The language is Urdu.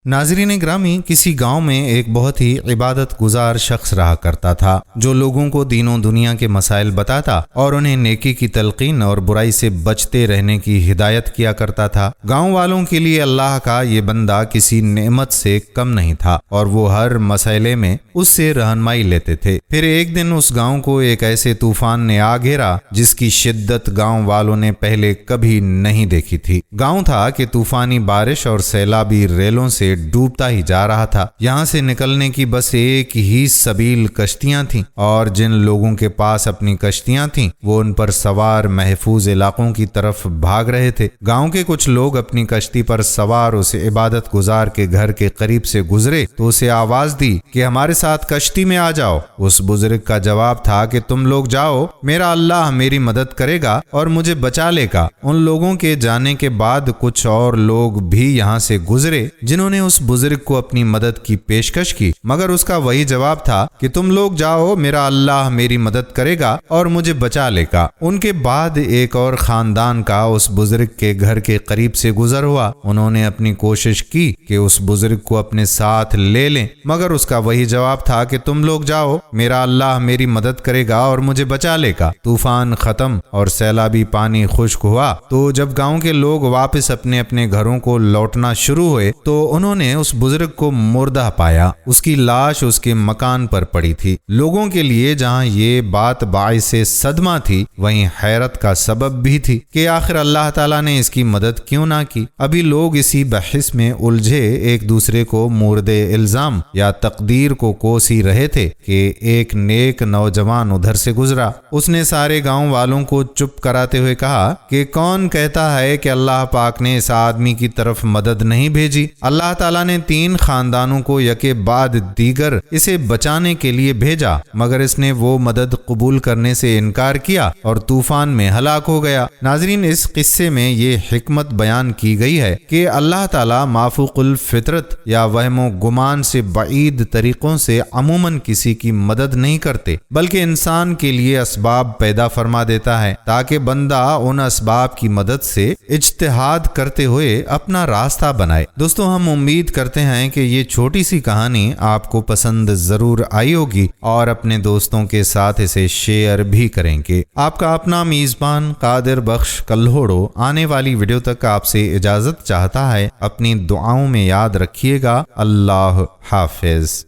ناظرین گرامی، کسی گاؤں میں ایک بہت ہی عبادت گزار شخص رہا کرتا تھا جو لوگوں کو دین و دنیا کے مسائل بتاتا اور انہیں نیکی کی تلقین اور برائی سے بچتے رہنے کی ہدایت کیا کرتا تھا۔ گاؤں والوں کے لیے اللہ کا یہ بندہ کسی نعمت سے کم نہیں تھا اور وہ ہر مسئلے میں اس سے رہنمائی لیتے تھے۔ پھر ایک دن اس گاؤں کو ایک ایسے طوفان نے آ گھیرا جس کی شدت گاؤں والوں نے پہلے کبھی نہیں دیکھی تھی۔ گاؤں تھا کہ طوفانی بارش اور سیلابی ریلوں سے ڈوبتا ہی جا رہا تھا۔ یہاں سے نکلنے کی بس ایک ہی سبیل کشتیاں تھیں اور جن لوگوں کے پاس اپنی کشتیاں تھیں وہ ان پر سوار محفوظ علاقوں کی طرف بھاگ رہے تھے۔ گاؤں کے کچھ لوگ اپنی کشتی پر سوار اس عبادت گزار کے گھر کے قریب سے گزرے تو اسے آواز دی کہ ہمارے ساتھ کشتی میں آ جاؤ۔ اس بزرگ کا جواب تھا کہ تم لوگ جاؤ، میرا اللہ میری مدد کرے گا اور مجھے بچا لے گا۔ ان لوگوں کے جانے کے بعد کچھ اور لوگ بھی یہاں سے گزرے جنہوں نے اس بزرگ کو اپنی مدد کی پیشکش کی، مگر اس کا وہی جواب تھا کہ تم لوگ جاؤ، میرا اللہ میری مدد کرے گا اور مجھے بچا لے گا۔ ان کے بعد ایک اور خاندان کا اس بزرگ کے گھر کے قریب سے گزر ہوا۔ انہوں نے اپنی کوشش کی کہ اس بزرگ کو اپنے ساتھ لے لیں، مگر اس کا وہی جواب تھا کہ تم لوگ جاؤ، میرا اللہ میری مدد کرے گا اور مجھے بچا لے گا۔ طوفان ختم اور سیلابی پانی خشک ہوا تو جب گاؤں کے لوگ واپس اپنے اپنے گھروں کو لوٹنا شروع ہوئے تو انہوں نے اس بزرگ کو مردہ پایا۔ اس کی لاش اس کے مکان پر پڑی تھی۔ لوگوں کے لیے جہاں یہ بات باعث صدمہ تھی وہیں حیرت کا سبب بھی تھی کہ آخر اللہ تعالیٰ نے اس کی مدد کیوں نہ کی۔ ابھی لوگ اسی بحث میں الجھے ایک دوسرے کو مورد الزام یا تقدیر کو کوس ہی رہے تھے کہ ایک نیک نوجوان ادھر سے گزرا۔ اس نے سارے گاؤں والوں کو چپ کراتے ہوئے کہا کہ کون کہتا ہے کہ اللہ پاک نے اس آدمی کی طرف مدد نہیں بھیجی؟ اللہ تعالیٰ نے 3 خاندانوں کو یکے بعد دیگر اسے بچانے کے لیے بھیجا، مگر اس نے وہ مدد قبول کرنے سے انکار کیا اور طوفان میں ہلاک ہو گیا۔ ناظرین، اس قصے میں یہ حکمت بیان کی گئی ہے کہ اللہ تعالیٰ مافوق الفطرت یا وہم و گمان سے بعید طریقوں سے عموماً کسی کی مدد نہیں کرتے، بلکہ انسان کے لیے اسباب پیدا فرما دیتا ہے تاکہ بندہ ان اسباب کی مدد سے اجتہاد کرتے ہوئے اپنا راستہ بنائے۔ دوستو، ہم امید کرتے ہیں کہ یہ چھوٹی سی کہانی آپ کو پسند ضرور آئی ہوگی اور اپنے دوستوں کے ساتھ اسے شیئر بھی کریں گے۔ آپ کا اپنا میزبان قادر بخش کلہوڑو آنے والی ویڈیو تک آپ سے اجازت چاہتا ہے۔ اپنی دعاؤں میں یاد رکھیے گا۔ اللہ حافظ۔